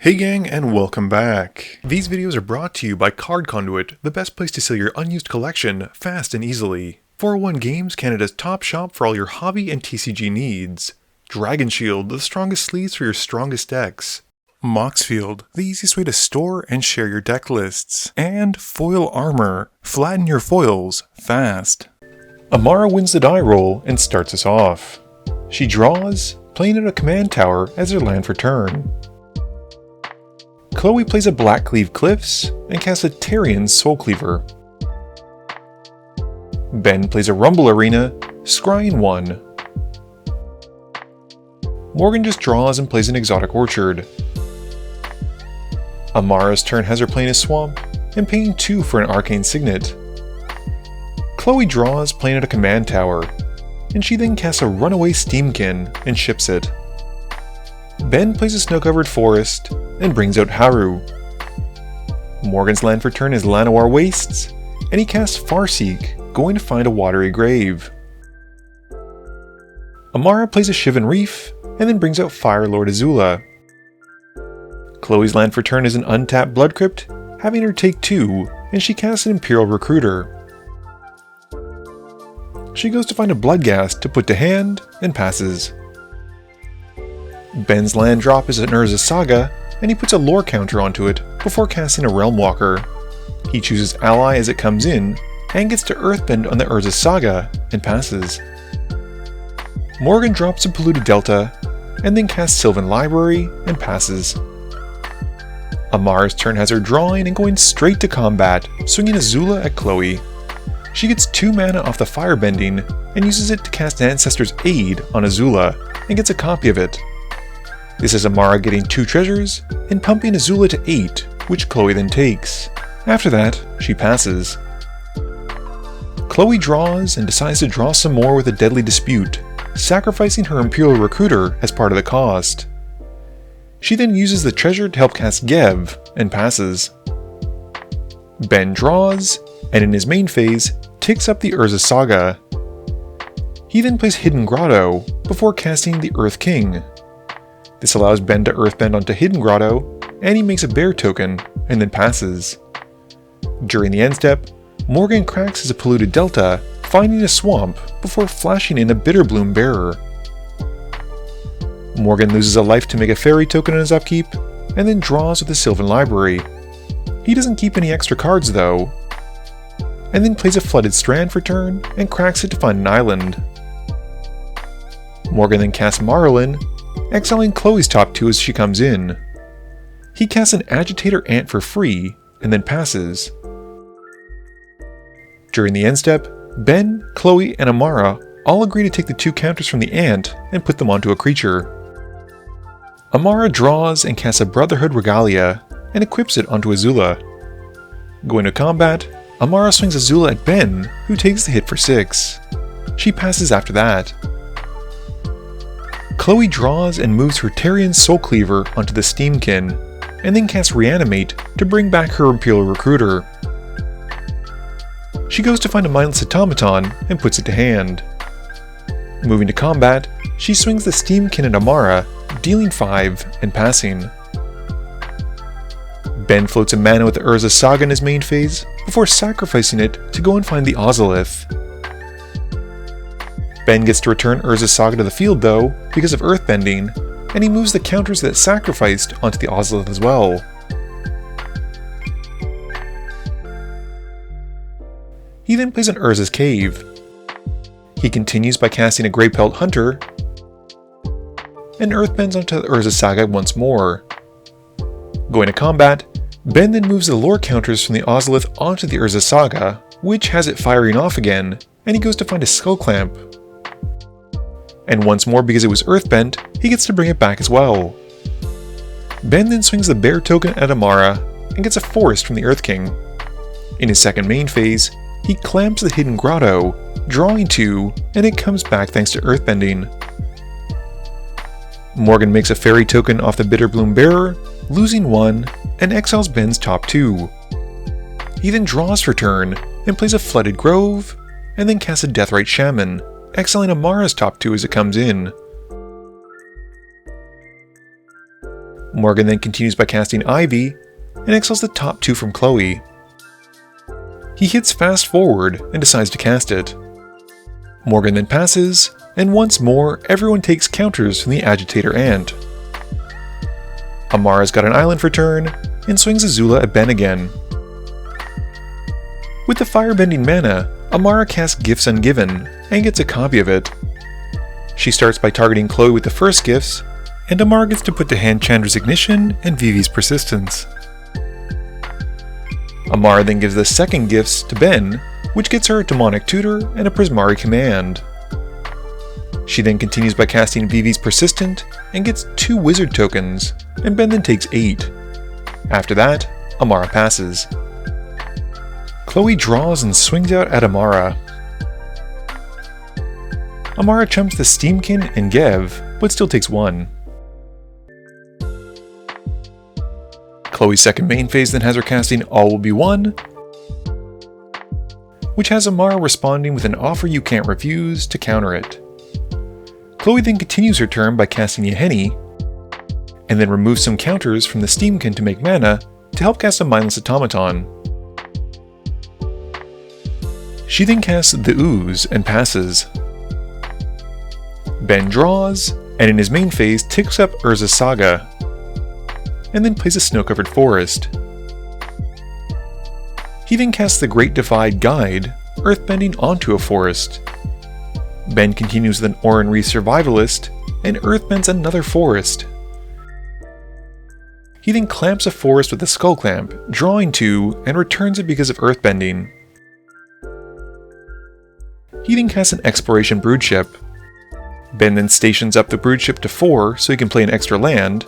Hey gang, and welcome back. These videos are brought to you by Card Conduit, the best place to sell your unused collection fast and easily. 401 Games, Canada's top shop for all your hobby and TCG needs. Dragon Shield, the strongest sleeves for your strongest decks. Moxfield, the easiest way to store and share your deck lists. And Foil Armor, flatten your foils fast. Amara wins the die roll and starts us off. She draws, playing out a command tower as her land for turn. Chloe plays a Blackcleave Cliffs and casts a Tarian Soulcleaver. Ben plays a Rumble Arena, scrying 1. Morgan just draws and plays an Exotic Orchard. Amara's turn has her playing a Swamp and paying 2 for an Arcane Signet. Chloe draws, playing at a Command Tower, and she then casts a Runaway Steamkin and ships it. Ben plays a Snow-Covered Forest and brings out Haru. Morgan's land for turn is Llanowar Wastes, and he casts Farseek, going to find a watery grave. Amara plays a Shivan Reef, and then brings out Fire Lord Azula. Chloe's land for turn is an untapped Blood Crypt, having her take 2, and she casts an Imperial Recruiter. She goes to find a Bloodghast to put to hand, and passes. Ben's land drop is an Urza Saga, and he puts a lore counter onto it before casting a Realm Walker. He chooses Ally as it comes in, and gets to Earthbend on the Urza Saga, and passes. Morgan drops a Polluted Delta, and then casts Sylvan Library, and passes. Amara's turn has her drawing and going straight to combat, swinging Azula at Chloe. She gets 2 mana off the Firebending, and uses it to cast Ancestor's Aid on Azula, and gets a copy of it. This is Amara getting 2 treasures, and pumping Azula to 8, which Chloe then takes. After that, she passes. Chloe draws and decides to draw some more with a Deadly Dispute, sacrificing her Imperial Recruiter as part of the cost. She then uses the treasure to help cast Gev, and passes. Ben draws, and in his main phase, takes up the Urza Saga. He then plays Hidden Grotto, before casting the Earth King. This allows Ben to Earthbend onto Hidden Grotto, and he makes a bear token, and then passes. During the end step, Morgan cracks his Polluted Delta, finding a swamp before flashing in a Bitterbloom Bearer. Morgan loses a life to make a fairy token on his upkeep, and then draws with the Sylvan Library. He doesn't keep any extra cards though, and then plays a Flooded Strand for turn, and cracks it to find an island. Morgan then casts Maralen, exiling Chloe's top 2 as she comes in. He casts an Agitator Ant for free, and then passes. During the end step, Ben, Chloe, and Amara all agree to take the 2 counters from the Ant and put them onto a creature. Amara draws and casts a Brotherhood Regalia, and equips it onto Azula. Going to combat, Amara swings Azula at Ben, who takes the hit for 6. She passes after that. Chloe draws and moves her Tarian Soulcleaver onto the Steamkin, and then casts Reanimate to bring back her Imperial Recruiter. She goes to find a Mindless Automaton and puts it to hand. Moving to combat, she swings the Steamkin at Amara, dealing 5 and passing. Ben floats a mana with the Urza Saga in his main phase, before sacrificing it to go and find the Ozolith. Ben gets to return Urza Saga to the field though, because of Earthbending, and he moves the counters that sacrificed onto the Ozolith as well. He then plays an Urza's Cave. He continues by casting a Greypelt Hunter, and Earthbends onto the Urza Saga once more. Going to combat, Ben then moves the lore counters from the Ozolith onto the Urza Saga, which has it firing off again, and he goes to find a Skullclamp. And once more, because it was Earthbent, he gets to bring it back as well. Ben then swings the bear token at Amara, and gets a forest from the Earth King. In his second main phase, he clamps the Hidden Grotto, drawing 2, and it comes back thanks to Earthbending. Morgan makes a fairy token off the Bitterbloom Bearer, losing 1, and exiles Ben's top 2. He then draws for turn, and plays a Flooded Grove, and then casts a Deathrite Shaman, exiling Amara's top 2 as it comes in. Morgan then continues by casting Ivy, and exiles the top 2 from Chloe. He hits fast forward and decides to cast it. Morgan then passes, and once more everyone takes counters from the Agitator Ant. Amara's got an island for turn, and swings Azula at Ben again. With the firebending mana, Amara casts Gifts Ungiven, and gets a copy of it. She starts by targeting Chloe with the first gifts, and Amara gets to put to hand Chandra's Ignition and Vivi's Persistence. Amara then gives the second gifts to Ben, which gets her a Demonic Tutor and a Prismari Command. She then continues by casting Vivi's Persistent and gets 2 wizard tokens, and Ben then takes 8. After that, Amara passes. Chloe draws and swings out at Amara. Amara chumps the Steamkin and Gev, but still takes 1. Chloe's second main phase then has her casting All Will Be One, which has Amara responding with an offer you can't refuse to counter it. Chloe then continues her turn by casting Yahenni, and then removes some counters from the Steamkin to make mana to help cast a Mindless Automaton. She then casts the Ooze and passes. Ben draws, and in his main phase takes up Urza's Saga, and then plays a Snow-Covered Forest. He then casts the Great Divide Guide, earthbending onto a forest. Ben continues with an Oran Reef Survivalist, and earthbends another forest. He then clamps a forest with a Skull Clamp, drawing 2, and returns it because of earthbending. He then casts an Exploration Broodship. Ben then stations up the Broodship to 4 so he can play an extra land,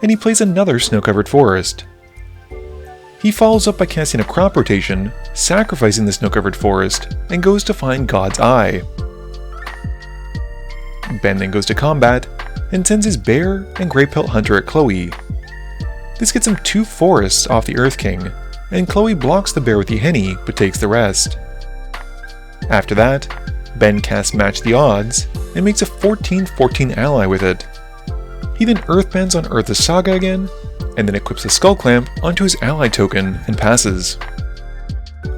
and he plays another Snow-Covered Forest. He follows up by casting a Crop Rotation, sacrificing the Snow-Covered Forest, and goes to find God's Eye. Ben then goes to combat, and sends his Bear and Grey Pelt Hunter at Chloe. This gets him 2 forests off the Earth King, and Chloe blocks the Bear with Yahenni, but takes the rest. After that, Ben casts Match the Odds, and makes a 14/14 ally with it. He then earthbends on Urza's Saga again, and then equips the Skull Clamp onto his ally token and passes.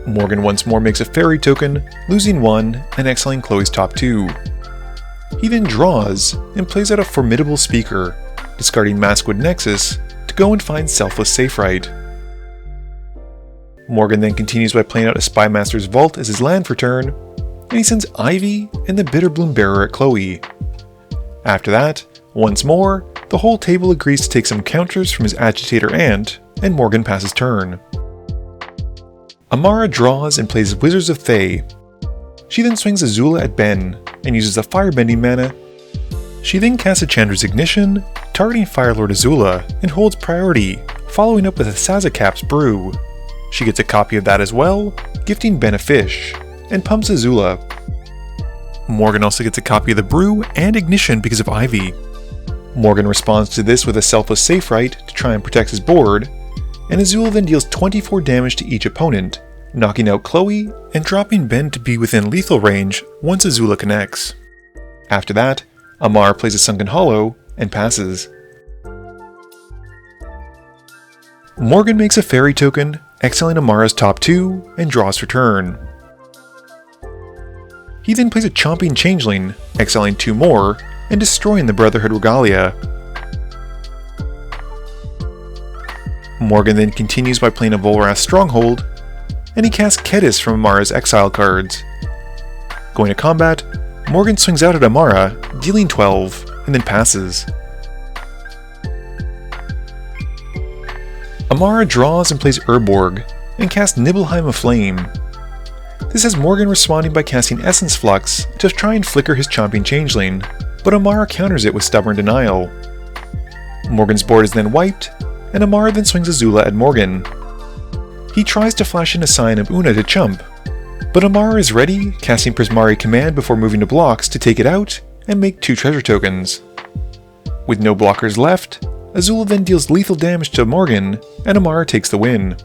Morgan once more makes a fairy token, losing 1 and exiling Chloe's top 2. He then draws and plays out a Formidable Speaker, discarding Maskwood Nexus to go and find Selfless Safe-Right. Morgan then continues by playing out a Spymaster's Vault as his land for turn, and he sends Ivy and the Bitterbloom Bearer at Chloe. After that, once more, the whole table agrees to take some counters from his Agitator Ant, and Morgan passes turn. Amara draws and plays Wizards of Fae. She then swings Azula at Ben, and uses the Firebending mana. She then casts a Chandra's Ignition, targeting Firelord Azula, and holds priority, following up with a Sazakap's Brew. She gets a copy of that as well, gifting Ben a fish, and pumps Azula. Morgan also gets a copy of the Brew and Ignition because of Ivy. Morgan responds to this with a Selfless Safe-Right to try and protect his board, and Azula then deals 24 damage to each opponent, knocking out Chloe and dropping Ben to be within lethal range once Azula connects. After that, Amara plays a Sunken Hollow and passes. Morgan makes a fairy token, exiling Amara's top 2, and draws for turn. He then plays a Chomping Changeling, exiling 2 more, and destroying the Brotherhood Regalia. Morgan then continues by playing a Volrath Stronghold, and he casts Kedis from Amara's exile cards. Going to combat, Morgan swings out at Amara, dealing 12, and then passes. Amara draws and plays Urborg, and casts Nibelheim of Flame. This has Morgan responding by casting Essence Flux to try and flicker his Chomping Changeling, but Amara counters it with Stubborn Denial. Morgan's board is then wiped, and Amara then swings Azula at Morgan. He tries to flash in a Scion of Una to chump, but Amara is ready, casting Prismari Command before moving to blocks to take it out and make 2 treasure tokens. With no blockers left, Azula then deals lethal damage to Morgan, and Amara takes the win.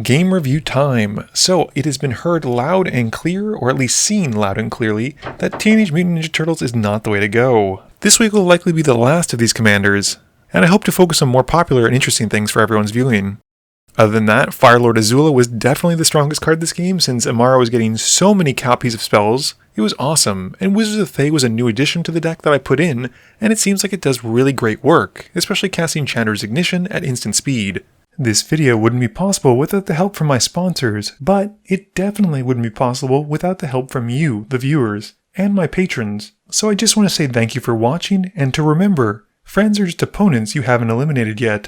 Game review time. So, it has been heard loud and clear, or at least seen loud and clearly, that Teenage Mutant Ninja Turtles is not the way to go. This week will likely be the last of these commanders, and I hope to focus on more popular and interesting things for everyone's viewing. Other than that, Firelord Azula was definitely the strongest card this game since Amara was getting so many copies of spells. It was awesome, and Wizards of Fae was a new addition to the deck that I put in, and it seems like it does really great work, especially casting Chandra's Ignition at instant speed. This video wouldn't be possible without the help from my sponsors, but it definitely wouldn't be possible without the help from you, the viewers, and my patrons. So I just want to say thank you for watching, and to remember, friends are just opponents you haven't eliminated yet.